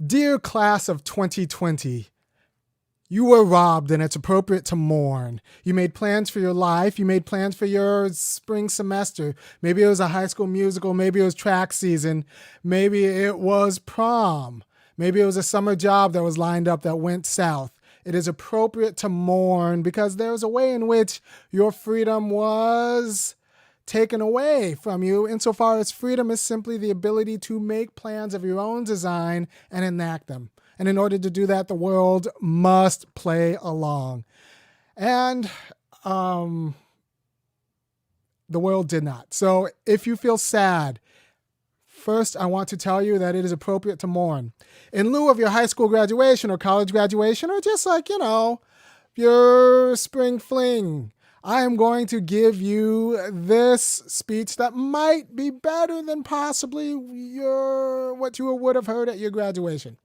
Dear class of 2020, you were robbed and it's appropriate to mourn. You made plans for your life. You made plans for your spring semester. Maybe it was a high school musical. Maybe it was track season. Maybe it was prom. Maybe it was a summer job that was lined up that went south. It is appropriate to mourn because there was a way in which your freedom was taken away from you, insofar as freedom is simply the ability to make plans of your own design and enact them. And in order to do that, the world must play along. And the world did not. So if you feel sad, first, I want to tell you that it is appropriate to mourn. In lieu of your high school graduation or college graduation, or just like, your spring fling, I am going to give you this speech that might be better than possibly what you would have heard at your graduation.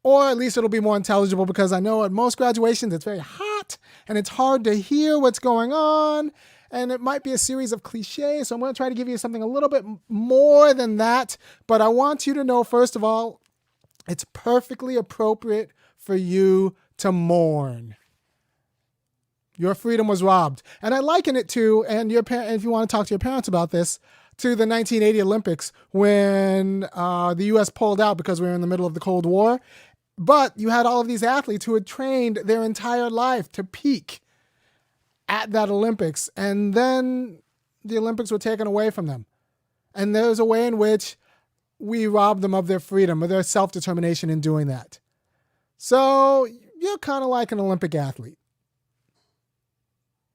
Or at least it'll be more intelligible, because I know at most graduations it's very hot and it's hard to hear what's going on. And it might be a series of cliches. So I'm going to try to give you something a little bit more than that. But I want you to know, first of all, it's perfectly appropriate for you to mourn. Your freedom was robbed. And I liken it to, and if you want to talk to your parents about this, to the 1980 Olympics when the U.S. pulled out because we were in the middle of the Cold War. But you had all of these athletes who had trained their entire life to peak at that Olympics. And then the Olympics were taken away from them. And there's a way in which we robbed them of their freedom, of their self-determination in doing that. So you're kind of like an Olympic athlete,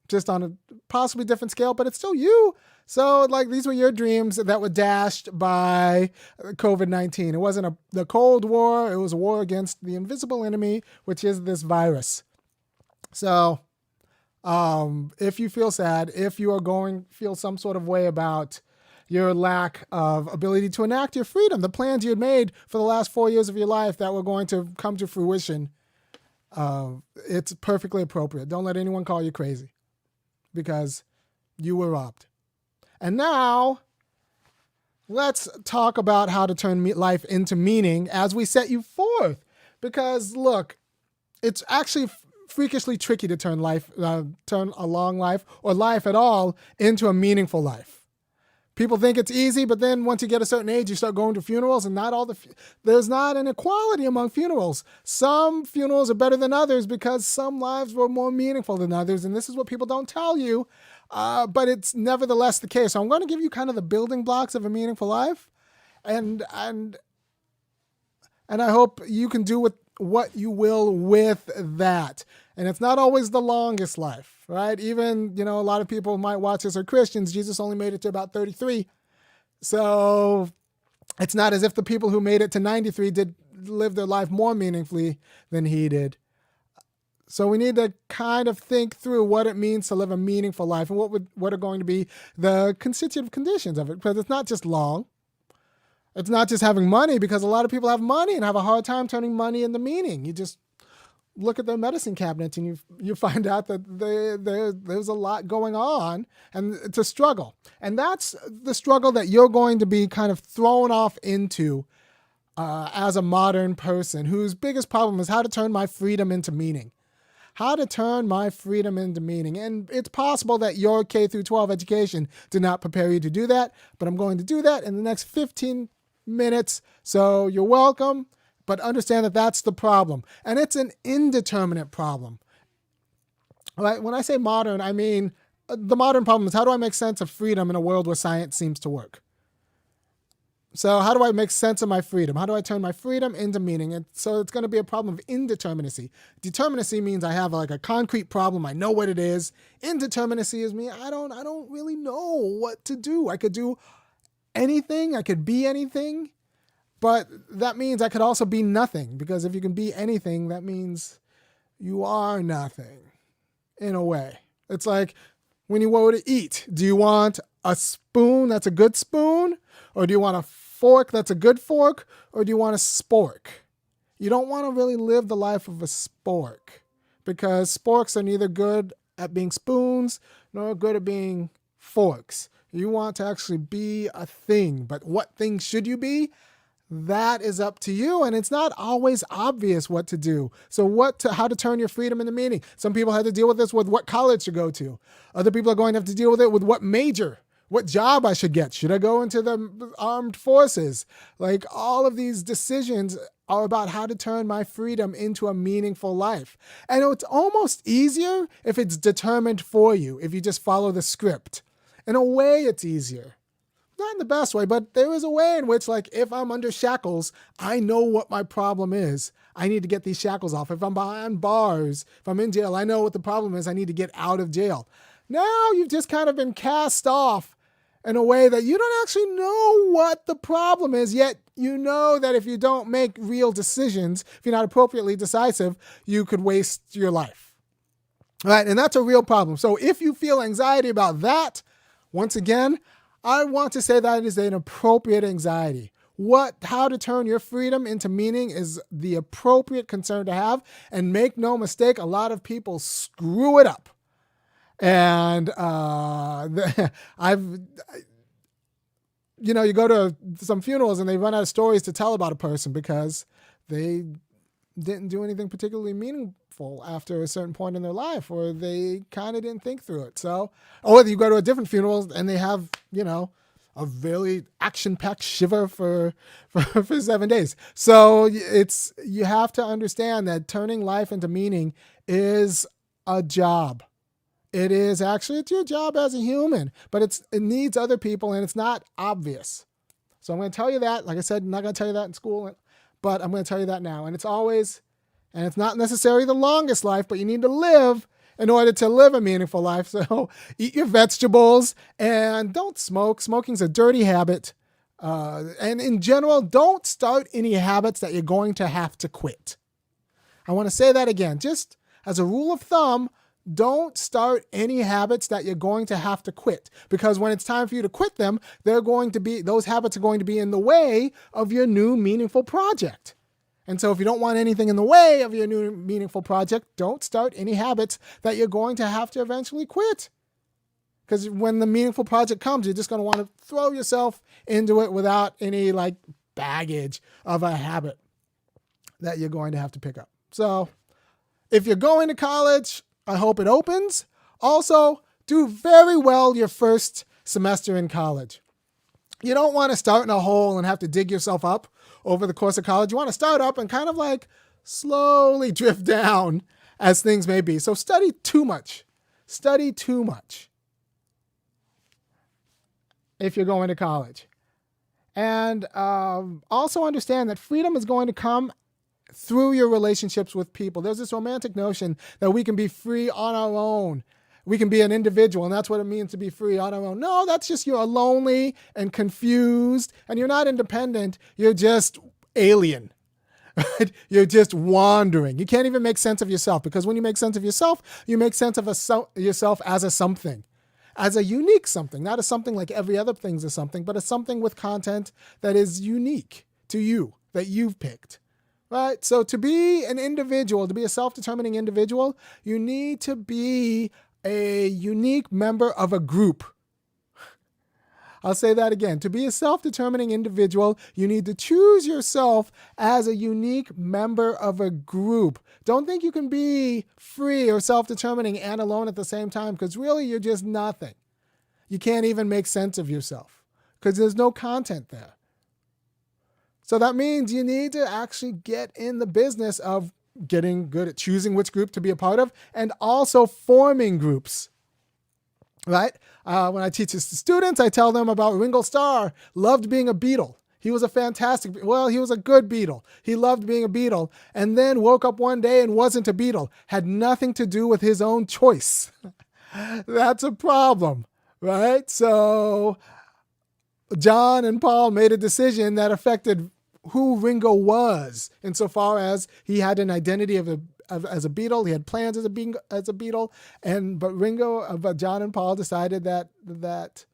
just on a possibly different scale, but it's still you. So these were your dreams that were dashed by COVID-19. It wasn't the Cold War. It was a war against the invisible enemy, which is this virus. So if you feel sad, if you are feel some sort of way about your lack of ability to enact your freedom, the plans you had made for the last 4 years of your life that were going to come to fruition, it's perfectly appropriate. Don't let anyone call you crazy, because you were robbed. And now, let's talk about how to turn life into meaning as we set you forth. Because look, it's actually freakishly tricky to turn a long life, or life at all, into a meaningful life. People think it's easy, but then once you get a certain age, you start going to funerals, and there's not an equality among funerals. Some funerals are better than others because some lives were more meaningful than others, and this is what people don't tell you, but it's nevertheless the case. So I'm going to give you kind of the building blocks of a meaningful life, and I hope you can do with what you will with that. And it's not always the longest life, right? Even, a lot of people might watch this are Christians. Jesus only made it to about 33. So it's not as if the people who made it to 93 did live their life more meaningfully than he did. So we need to kind of think through what it means to live a meaningful life and what are going to be the constitutive conditions of it. Because it's not just long. It's not just having money, because a lot of people have money and have a hard time turning money into meaning. You just look at their medicine cabinets and you find out that there's a lot going on, and it's a struggle. And that's the struggle that you're going to be kind of thrown off into as a modern person whose biggest problem is how to turn my freedom into meaning. How to turn my freedom into meaning. And it's possible that your K through 12 education did not prepare you to do that, but I'm going to do that in the next 15 minutes. So you're welcome. But understand that that's the problem. And it's an indeterminate problem. Right? When I say modern, I mean the modern problem is, how do I make sense of freedom in a world where science seems to work? So how do I make sense of my freedom? How do I turn my freedom into meaning? And so it's going to be a problem of indeterminacy. Determinacy means I have a concrete problem. I know what it is. Indeterminacy is me. I don't really know what to do. I could do anything. I could be anything. But that means I could also be nothing, because if you can be anything, that means you are nothing, in a way. It's like when you go to eat, do you want a spoon that's a good spoon? Or do you want a fork that's a good fork? Or do you want a spork? You don't want to really live the life of a spork, because sporks are neither good at being spoons nor good at being forks. You want to actually be a thing. But what thing should you be? that is up to you, and it's not always obvious what to do. So how to turn your freedom into meaning. Some people have to deal with this with what college to go to. Other people are going to have to deal with it with what major, what job I should get. Should I go into the armed forces? Like, all of these decisions are about how to turn my freedom into a meaningful life. And it's almost easier if it's determined for you, if you just follow the script. In a way, it's easier. Not in the best way, but there is a way in which, like, if I'm under shackles, I know what my problem is. I need to get these shackles off. If I'm behind bars, if I'm in jail, I know what the problem is. I need to get out of jail. Now you've just kind of been cast off in a way that you don't actually know what the problem is, yet you know that if you don't make real decisions, if you're not appropriately decisive, you could waste your life. All right, and that's a real problem. So if you feel anxiety about that, once again, I want to say that is an appropriate anxiety. How to turn your freedom into meaning is the appropriate concern to have. And make no mistake, a lot of people screw it up. And you go to some funerals and they run out of stories to tell about a person because they didn't do anything particularly meaningful after a certain point in their life, or they kind of didn't think through it. So, or you go to a different funeral and they have, a very action-packed shiver for 7 days. So you have to understand that turning life into meaning is a job. It's your job as a human, but it needs other people, and it's not obvious. So I'm going to tell you that. Like I said, I'm not going to tell you that in school, but I'm going to tell you that now. And it's not necessarily the longest life, but you need to live in order to live a meaningful life. So eat your vegetables and don't smoke. Smoking's a dirty habit. And in general, don't start any habits that you're going to have to quit. I want to say that again. Just as a rule of thumb, don't start any habits that you're going to have to quit, because when it's time for you to quit them, those habits are going to be in the way of your new meaningful project. And so if you don't want anything in the way of your new meaningful project, don't start any habits that you're going to have to eventually quit. Because when the meaningful project comes, you're just going to want to throw yourself into it without any baggage of a habit that you're going to have to pick up. So if you're going to college, I hope it opens. Also, do very well your first semester in college. You don't want to start in a hole and have to dig yourself up over the course of college. You want to start up and kind of slowly drift down as things may be. So study too much. Study too much if you're going to college. And also understand that freedom is going to come through your relationships with people. There's this romantic notion that we can be free on our own. We can be an individual, and that's what it means to be free on our own. No, that's just you're lonely and confused, and you're not independent. You're just alien. Right? You're just wandering. You can't even make sense of yourself, because when you make sense of yourself, you make sense of yourself as a something, as a unique something, not as something like every other thing's a something, but as something with content that is unique to you, that you've picked. Right? So to be an individual, to be a self-determining individual, you need to be a unique member of a group. I'll say that again. To be a self-determining individual, you need to choose yourself as a unique member of a group. Don't think you can be free or self-determining and alone at the same time, because really you're just nothing. You can't even make sense of yourself because there's no content there. So that means you need to actually get in the business of getting good at choosing which group to be a part of and also forming groups, right? When I teach this to students, I tell them about Ringo Starr, loved being a Beatle. He was a good Beatle. He loved being a Beatle, and then woke up one day and wasn't a Beatle. Had nothing to do with his own choice. That's a problem, right? So John and Paul made a decision that affected who Ringo was, insofar as he had an identity as a Beatle. He had plans as a Beatle, but John and Paul decided that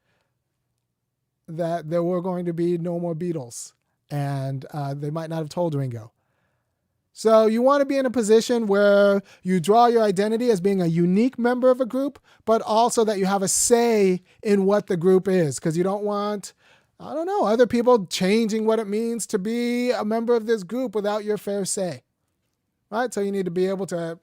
there were going to be no more Beatles, and they might not have told Ringo. So you want to be in a position where you draw your identity as being a unique member of a group, but also that you have a say in what the group is, because you don't want I don't know, other people changing what it means to be a member of this group without your fair say, right? So you need to be able to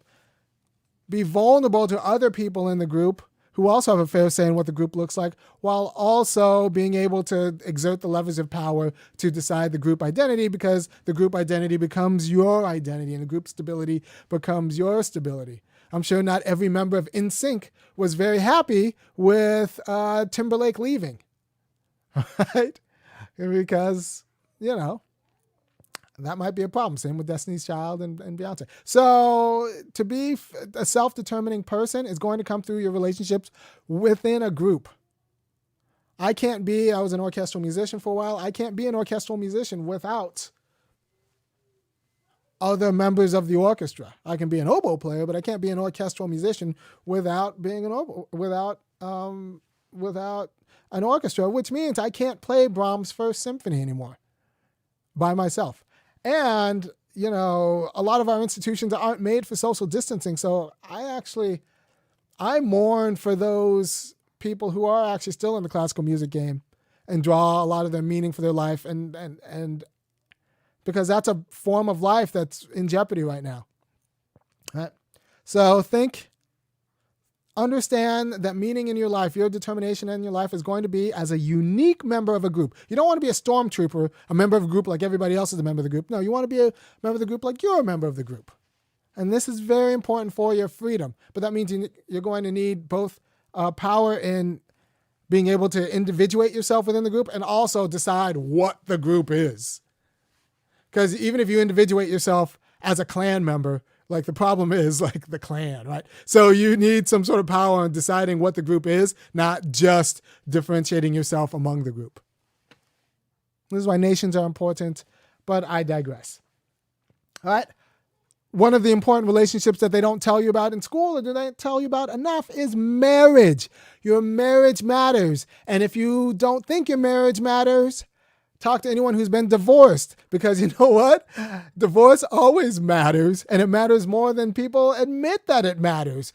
be vulnerable to other people in the group who also have a fair say in what the group looks like, while also being able to exert the levers of power to decide the group identity, because the group identity becomes your identity and the group stability becomes your stability. I'm sure not every member of NSYNC was very happy with Timberlake leaving, right? Because, that might be a problem. Same with Destiny's Child and Beyonce. So to be a self-determining person is going to come through your relationships within a group. I was an orchestral musician for a while. I can't be an orchestral musician without other members of the orchestra. I can be an oboe player, but I can't be an orchestral musician without being without an orchestra, which means I can't play Brahms' First Symphony anymore by myself. And, a lot of our institutions aren't made for social distancing. So I mourn for those people who are actually still in the classical music game and draw a lot of their meaning for their life. And because that's a form of life that's in jeopardy right now. Right? So understand that meaning in your life, your determination in your life is going to be as a unique member of a group. You don't want to be a stormtrooper, a member of a group like everybody else is a member of the group. No, you want to be a member of the group like you're a member of the group. And this is very important for your freedom. But that means you're going to need both power in being able to individuate yourself within the group and also decide what the group is. Because even if you individuate yourself as a clan member, like the problem is like the clan, right? So you need some sort of power in deciding what the group is, not just differentiating yourself among the group. This is why nations are important, but I digress. All right. One of the important relationships that they don't tell you about in school, or they don't tell you about enough, is marriage. Your marriage matters. And if you don't think your marriage matters, talk to anyone who's been divorced, because you know what? Divorce always matters, and it matters more than people admit that it matters.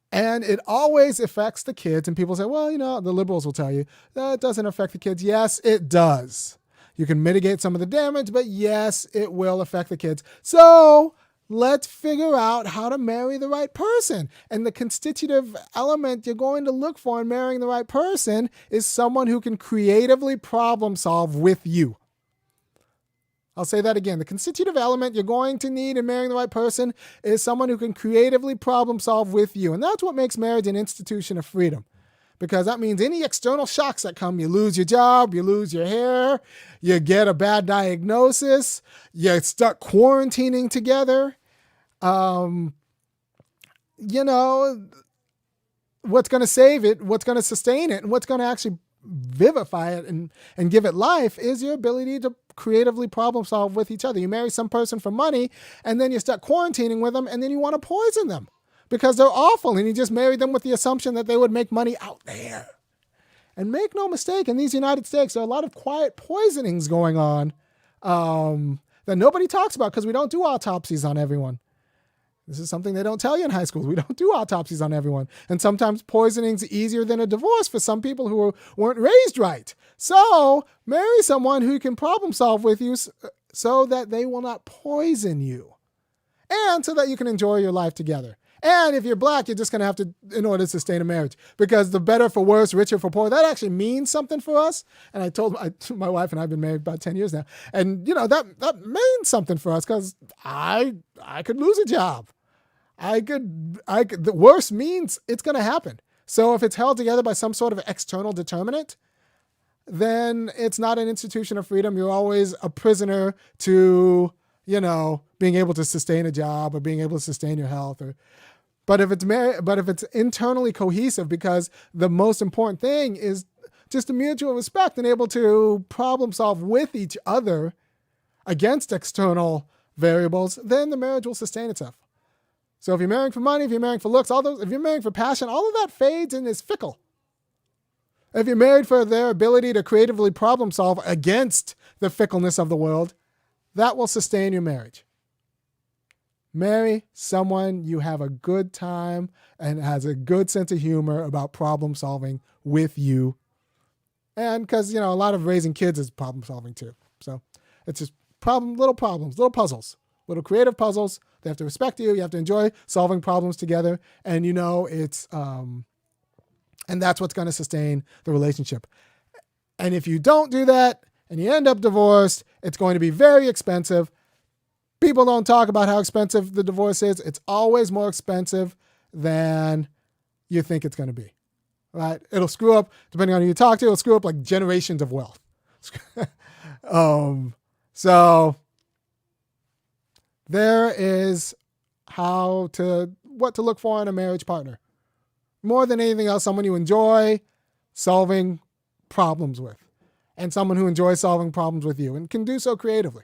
And it always affects the kids. And people say, well, the liberals will tell you that it doesn't affect the kids. Yes, it does. You can mitigate some of the damage, but yes, it will affect the kids. So let's figure out how to marry the right person. And the constitutive element you're going to look for in marrying the right person is someone who can creatively problem solve with you. I'll say that again. The constitutive element you're going to need in marrying the right person is someone who can creatively problem solve with you. And that's what makes marriage an institution of freedom. Because that means any external shocks that come, you lose your job, you lose your hair, you get a bad diagnosis, you're stuck quarantining together. What's going to save it, what's going to sustain it, and what's going to actually vivify it and give it life is your ability to creatively problem solve with each other. You marry some person for money, and then you're stuck quarantining with them, and then you want to poison them because they're awful, and you just married them with the assumption that they would make money out there. And make no mistake, in these United States, there are a lot of quiet poisonings going on that nobody talks about because we don't do autopsies on everyone. This is something they don't tell you in high school. We don't do autopsies on everyone. And sometimes poisoning's easier than a divorce for some people who weren't raised right. So marry someone who can problem solve with you so that they will not poison you and so that you can enjoy your life together. And if you're black, you're just going to have to, in order to sustain a marriage, because the better for worse, richer for poor, that actually means something for us. And I told my wife and I've been married about 10 years now. And, that means something for us because I could lose a job. The worst means it's going to happen. So if it's held together by some sort of external determinant, then it's not an institution of freedom. You're always a prisoner to, being able to sustain a job or being able to sustain your health. But if it's internally cohesive, because the most important thing is just a mutual respect and able to problem solve with each other against external variables, then the marriage will sustain itself. So if you're marrying for money, if you're marrying for looks, if you're marrying for passion, all of that fades and is fickle. If you're married for their ability to creatively problem solve against the fickleness of the world, that will sustain your marriage. Marry someone you have a good time and has a good sense of humor about problem solving with you. And because, a lot of raising kids is problem solving too. So it's just little problems, little puzzles, little creative puzzles. They have to respect you. You have to enjoy solving problems together. And it's, and that's what's going to sustain the relationship. And if you don't do that and you end up divorced, it's going to be very expensive. People don't talk about how expensive the divorce is. It's always more expensive than you think it's going to be, right? It'll screw up, depending on who you talk to, it'll screw up like generations of wealth. So there is what to look for in a marriage partner. More than anything else, someone you enjoy solving problems with, and someone who enjoys solving problems with you and can do so creatively.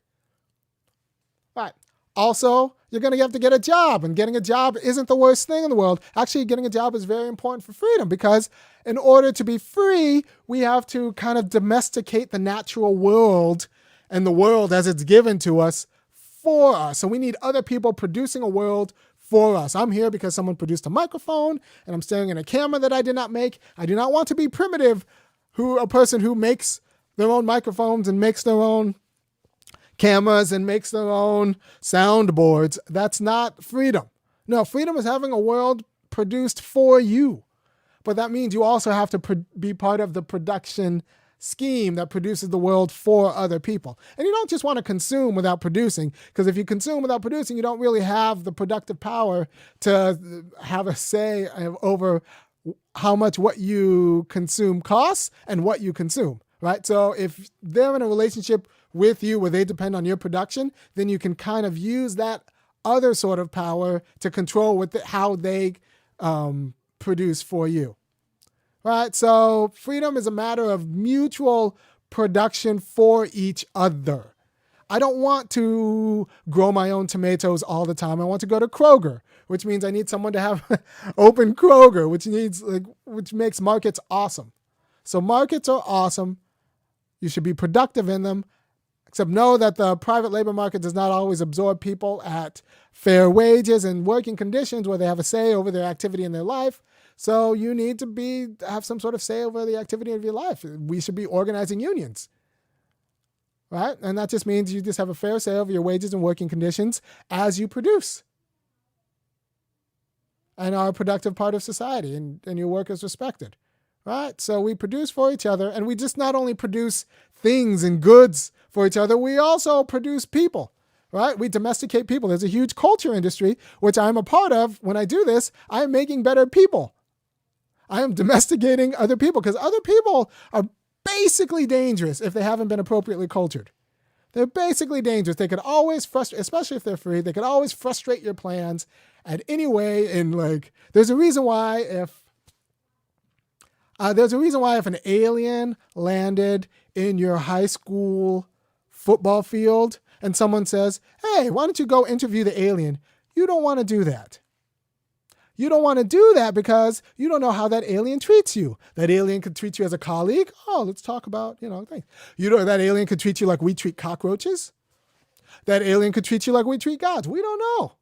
All right. Also, you're going to have to get a job, and getting a job isn't the worst thing in the world. Actually, getting a job is very important for freedom, because in order to be free, we have to kind of domesticate the natural world and the world as it's given to us for us. So we need other people producing a world for us. I'm here because someone produced a microphone, and I'm staring at a camera that I did not make. I do not want to be primitive, a person who makes their own microphones and makes their own cameras and makes their own soundboards. That's not freedom. No, freedom is having a world produced for you. But that means you also have to be part of the production scheme that produces the world for other people. And you don't just want to consume without producing, because if you consume without producing, you don't really have the productive power to have a say over how much what you consume costs and what you consume, right? So if they're in a relationship with you where they depend on your production, then you can kind of use that other sort of power to control how they produce for you. Right? So freedom is a matter of mutual production for each other. I don't want to grow my own tomatoes all the time. I want to go to Kroger, which means I need someone to have open Kroger, which makes markets awesome. So markets are awesome. You should be productive in them. Except know that the private labor market does not always absorb people at fair wages and working conditions where they have a say over their activity in their life. So you need to have some sort of say over the activity of your life. We should be organizing unions, right? And that just means you just have a fair say over your wages and working conditions as you produce and are a productive part of society, and your work is respected, right? So we produce for each other, and we just not only produce things and goods for each other, we also produce people, right? We domesticate people. There's a huge culture industry, which I'm a part of. When I do this, I'm making better people. I am domesticating other people, because other people are basically dangerous if they haven't been appropriately cultured. They're basically dangerous. They could always frustrate, especially if they're free, they could always frustrate your plans at any way. And there's a reason why if an alien landed in your high school football field and someone says, hey, why don't you go interview the alien? You don't want to do that. You don't want to do that because you don't know how that alien treats you. That alien could treat you as a colleague. Oh, let's talk about, things. That alien could treat you like we treat cockroaches. That alien could treat you like we treat gods. We don't know.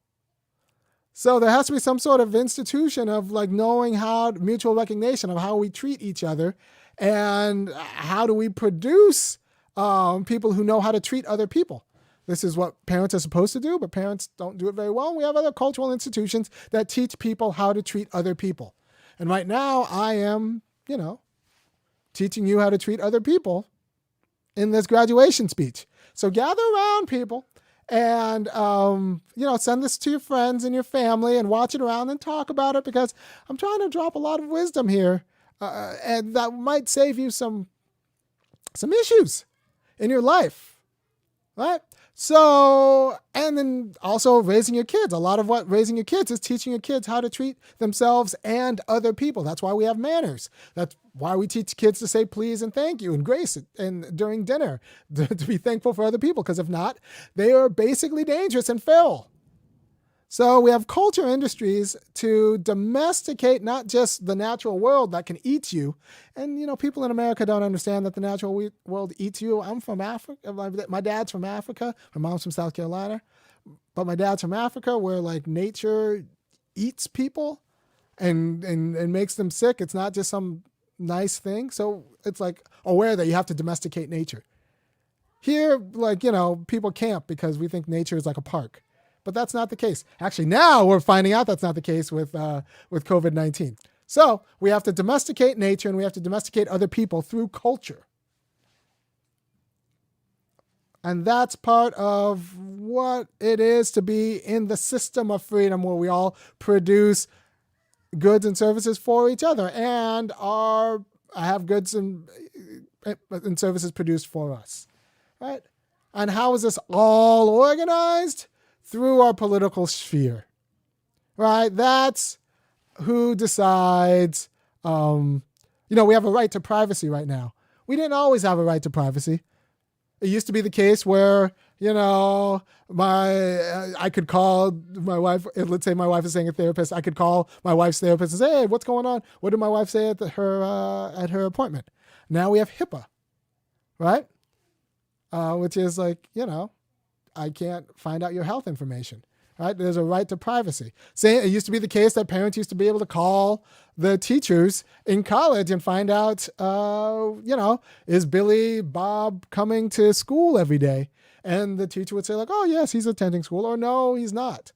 So there has to be some sort of institution of knowing how, mutual recognition of how we treat each other, and how do we produce people who know how to treat other people. This is what parents are supposed to do, but parents don't do it very well. And we have other cultural institutions that teach people how to treat other people. And right now I am, teaching you how to treat other people in this graduation speech. So gather around, people, and, send this to your friends and your family and watch it around and talk about it, because I'm trying to drop a lot of wisdom here. And that might save you some issues in your life, right? So, and then also raising your kids. A lot of what raising your kids is teaching your kids how to treat themselves and other people. That's why we have manners. That's why we teach kids to say please and thank you and grace and during dinner to be thankful for other people. Because if not, they are basically dangerous and feral. So we have culture industries to domesticate not just the natural world that can eat you. And, people in America don't understand that the natural world eats you. I'm from Africa. My dad's from Africa. My mom's from South Carolina. But my dad's from Africa, where nature eats people and makes them sick. It's not just some nice thing. So it's like aware that you have to domesticate nature. Here, like, people camp because we think nature is like a park. But that's not the case. Actually, now we're finding out that's not the case with COVID-19. So we have to domesticate nature and we have to domesticate other people through culture. And that's part of what it is to be in the system of freedom, where we all produce goods and services for each other and have goods and services produced for us, right? And how is this all organized? Through our political sphere, right? That's who decides. We have a right to privacy right now. We didn't always have a right to privacy. It used to be the case where, I could call my wife. Let's say my wife is seeing a therapist. I could call my wife's therapist and say, "Hey, what's going on? What did my wife say at her appointment?" Now we have HIPAA, right? Which is like, I can't find out your health information, right? There's a right to privacy. It used to be the case that parents used to be able to call the teachers in college and find out, is Billy Bob coming to school every day? And the teacher would say like, "Oh yes, he's attending school," or "No, he's not."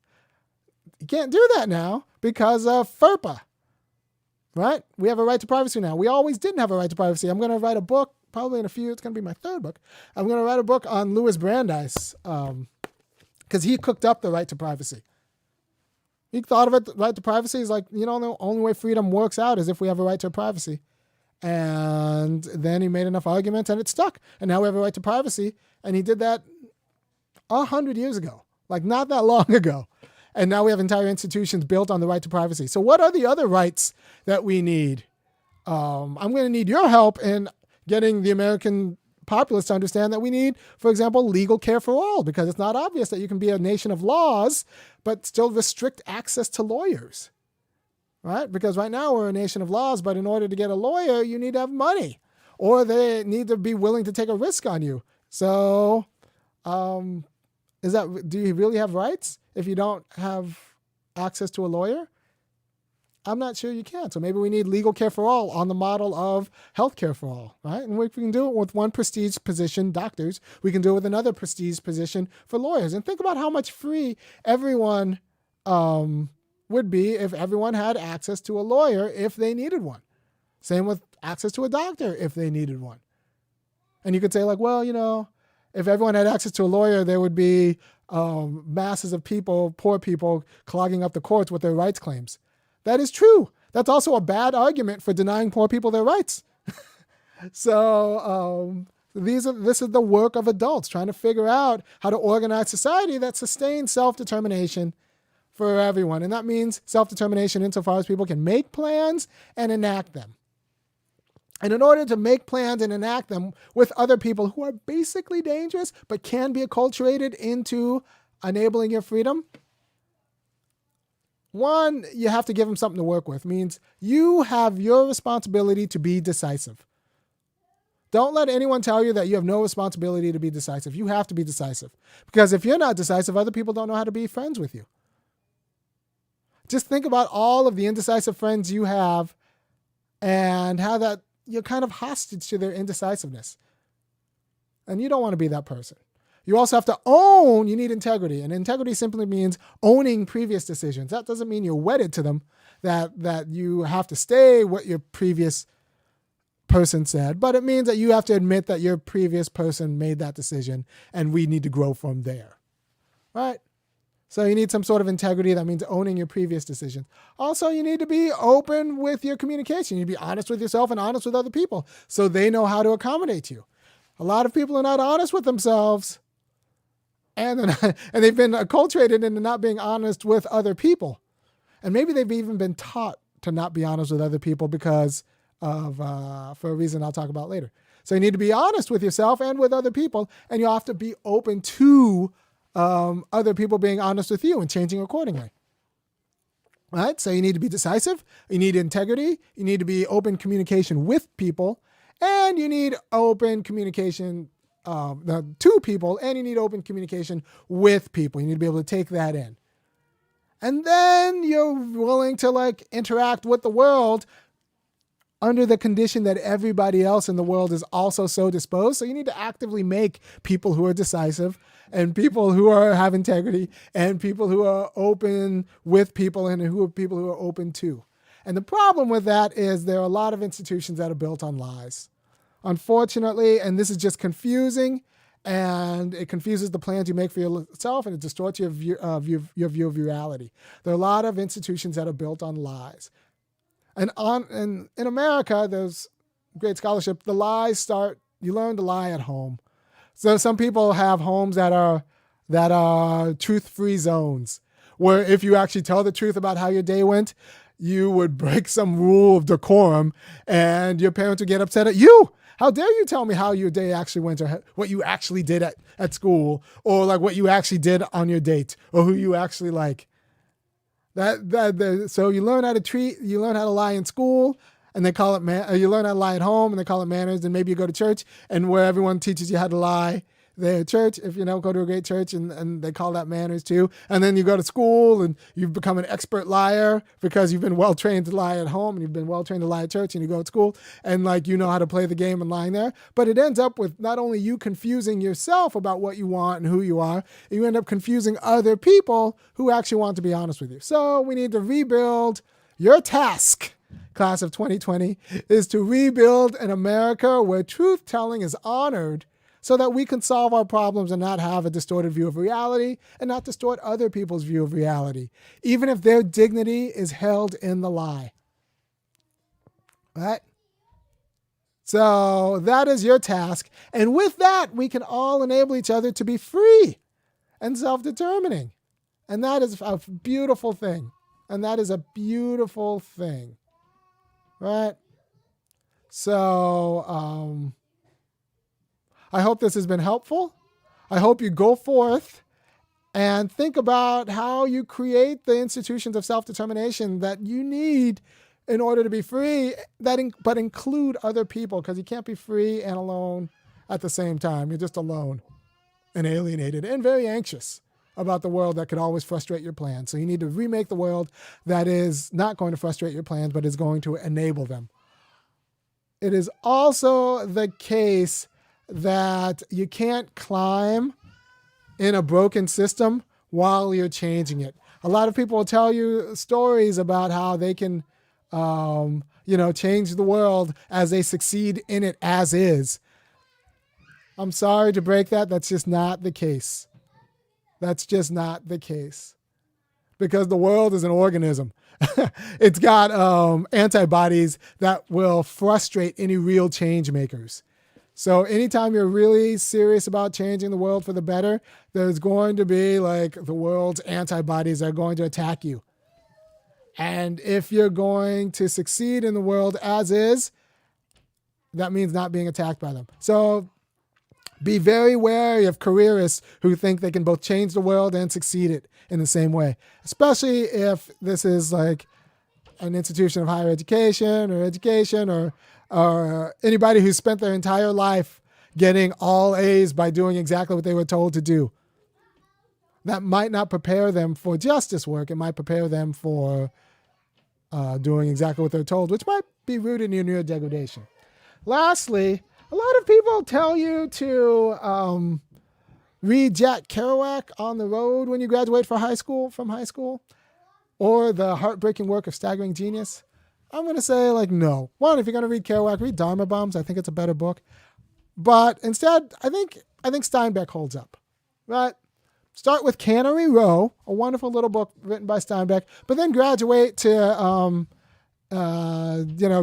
You can't do that now because of FERPA, right? We have a right to privacy now. We always didn't have a right to privacy. I'm going to write a book. Probably in a few, it's going to be my third book. I'm going to write a book on Louis Brandeis because he cooked up the right to privacy. He thought of it, the right to privacy is like, the only way freedom works out is if we have a right to privacy. And then he made enough arguments and it stuck. And now we have a right to privacy. And he did that 100 years ago, like not that long ago. And now we have entire institutions built on the right to privacy. So what are the other rights that we need? I'm going to need your help in getting the American populace to understand that we need, for example, legal care for all, because it's not obvious that you can be a nation of laws, but still restrict access to lawyers, right? Because right now we're a nation of laws, but in order to get a lawyer, you need to have money, or they need to be willing to take a risk on you. So do you really have rights if you don't have access to a lawyer? I'm not sure you can. So maybe we need legal care for all on the model of health care for all, right? And we can do it with one prestige position, doctors. We can do it with another prestige position for lawyers. And think about how much free everyone would be if everyone had access to a lawyer if they needed one. Same with access to a doctor if they needed one. And you could say like, well, if everyone had access to a lawyer, there would be masses of people, poor people, clogging up the courts with their rights claims. That is true. That's also a bad argument for denying poor people their rights. So this is the work of adults, trying to figure out how to organize society that sustains self-determination for everyone. And that means self-determination insofar as people can make plans and enact them. And in order to make plans and enact them with other people who are basically dangerous but can be acculturated into enabling your freedom, one, you have to give them something to work with. Means you have your responsibility to be decisive. Don't let anyone tell you that you have no responsibility to be decisive. You have to be decisive. Because if you're not decisive, other people don't know how to be friends with you. Just think about all of the indecisive friends you have and how that you're kind of hostage to their indecisiveness. And you don't want to be that person. You also have to own, you need integrity. And integrity simply means owning previous decisions. That doesn't mean you're wedded to them, that you have to stay what your previous person said, but it means that you have to admit that your previous person made that decision and we need to grow from there, right? So you need some sort of integrity. That means owning your previous decisions. Also, you need to be open with your communication. You need to be honest with yourself and honest with other people so they know how to accommodate you. A lot of people are not honest with themselves. And they've been acculturated into not being honest with other people. And maybe they've even been taught to not be honest with other people because of, for a reason I'll talk about later. So you need to be honest with yourself and with other people, and you have to be open to other people being honest with you and changing accordingly. Right? So you need to be decisive, you need integrity, you need to be open communication with people, and you need open communication to people, and you need open communication with people. You need to be able to take that in. And then you're willing to interact with the world under the condition that everybody else in the world is also so disposed. So you need to actively make people who are decisive and people who have integrity and people who are open with people and people who are open to. And the problem with that is there are a lot of institutions that are built on lies. Unfortunately, and this is just confusing, and it confuses the plans you make for yourself, and it distorts your view of reality. There are a lot of institutions that are built on lies. And in America, there's great scholarship. The lies start, you learn to lie at home. So some people have homes that are truth-free zones, where if you actually tell the truth about how your day went, you would break some rule of decorum, and your parents would get upset at you. How dare you tell me how your day actually went, or what you actually did at school, or like what you actually did on your date, or who you actually like. So you learn how to lie in school, and they call it you learn how to lie at home, and they call it manners. And maybe you go to church, and where everyone teaches you how to lie there at church, if you go to a great church, and they call that manners too. And then you go to school, and you've become an expert liar because you've been well trained to lie at home, and you've been well trained to lie at church, and you go to school, and you know how to play the game and lying there. But it ends up with not only you confusing yourself about what you want and who you are, you end up confusing other people who actually want to be honest with you. So we need to rebuild. Your task, class of 2020, is to rebuild an America where truth-telling is honored, so that we can solve our problems and not have a distorted view of reality and not distort other people's view of reality, even if their dignity is held in the lie. Right? So that is your task. And with that, we can all enable each other to be free and self-determining. And that is a beautiful thing. Right? So, I hope this has been helpful. I hope you go forth and think about how you create the institutions of self-determination that you need in order to be free, but include other people, because you can't be free and alone at the same time. You're just alone and alienated and very anxious about the world that could always frustrate your plans. So you need to remake the world that is not going to frustrate your plans, but is going to enable them. It is also the case that you can't climb in a broken system while you're changing it. A lot of people will tell you stories about how they can, change the world as they succeed in it as is. I'm sorry to break that. That's just not the case. Because the world is an organism. It's got antibodies that will frustrate any real change makers. So anytime you're really serious about changing the world for the better, there's going to be the world's antibodies are going to attack you. And if you're going to succeed in the world as is, that means not being attacked by them. So be very wary of careerists who think they can both change the world and succeed it in the same way, especially if this is an institution of higher education or anybody who's spent their entire life getting all A's by doing exactly what they were told to do. That might not prepare them for justice work. It might prepare them for doing exactly what they're told, which might be rooted in your degradation. Lastly, a lot of people tell you to read Jack Kerouac on the road when you graduate from high school, or The Heartbreaking Work of Staggering Genius. I'm going to say no. One, if you're going to read Kerouac, read Dharma Bums. I think it's a better book. But instead, I think Steinbeck holds up. Right? Start with Cannery Row, a wonderful little book written by Steinbeck, but then graduate to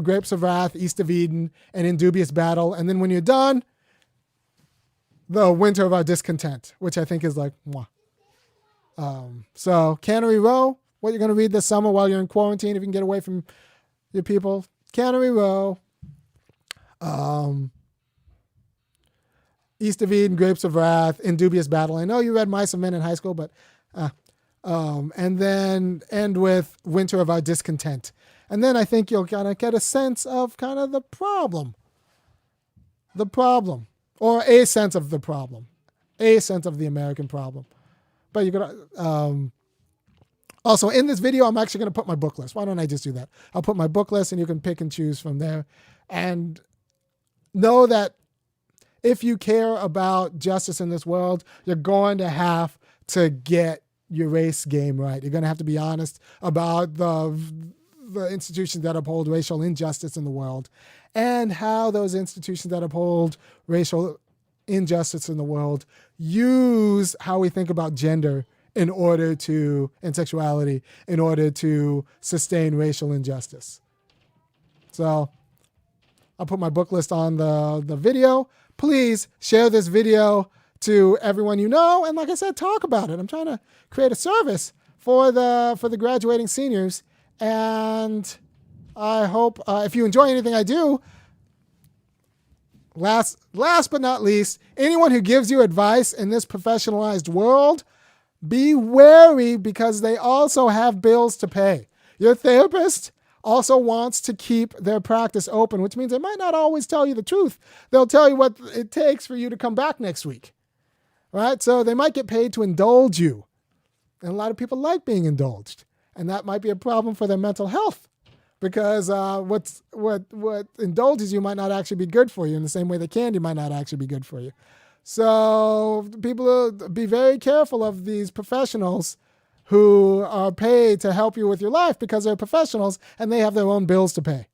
Grapes of Wrath, East of Eden, and In Dubious Battle. And then when you're done, The Winter of Our Discontent, which I think is mwah. So Cannery Row, what you're going to read this summer while you're in quarantine, if you can get away from your people. Cannery Row, East of Eden, Grapes of Wrath, In Dubious Battle. I know you read Mice of Men in high school, but and then end with Winter of Our Discontent. And then I think you'll kind of get a sense of kind of the problem, or a sense of the problem, a sense of the American problem. But you could Also, in this video, I'm actually going to put my book list. Why don't I just do that? I'll put my book list and you can pick and choose from there. And know that if you care about justice in this world, you're going to have to get your race game right. You're going to have to be honest about the institutions that uphold racial injustice in the world and how those institutions that uphold racial injustice in the world use how we think about gender and sexuality in order to sustain racial injustice. So I'll put my book list on the video. Please share this video to everyone you know. And like I said, talk about it. I'm trying to create a service for the graduating seniors. And I hope if you enjoy anything I do, last but not least, anyone who gives you advice in this professionalized world, be wary because they also have bills to pay. Your therapist also wants to keep their practice open, which means they might not always tell you the truth. They'll tell you what it takes for you to come back next week, right? So they might get paid to indulge you. And a lot of people like being indulged. And that might be a problem for their mental health because what indulges you might not actually be good for you in the same way that candy might not actually be good for you. So people be very careful of these professionals who are paid to help you with your life because they're professionals and they have their own bills to pay.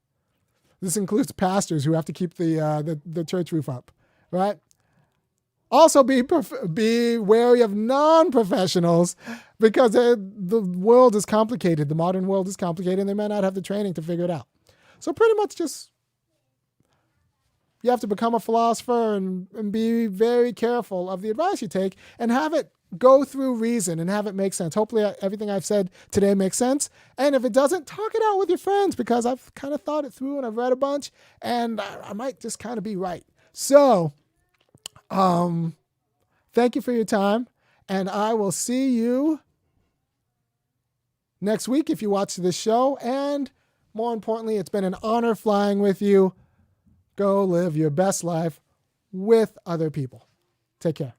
This includes pastors who have to keep the church roof up, right? Also be wary of non-professionals because the world is complicated. The modern world is complicated and they may not have the training to figure it out. So pretty much just you have to become a philosopher and be very careful of the advice you take and have it go through reason and have it make sense. Hopefully everything I've said today makes sense. And if it doesn't, talk it out with your friends because I've kind of thought it through and I've read a bunch and I might just kind of be right. So thank you for your time and I will see you next week if you watch this show. And more importantly, it's been an honor flying with you. Go live your best life with other people. Take care.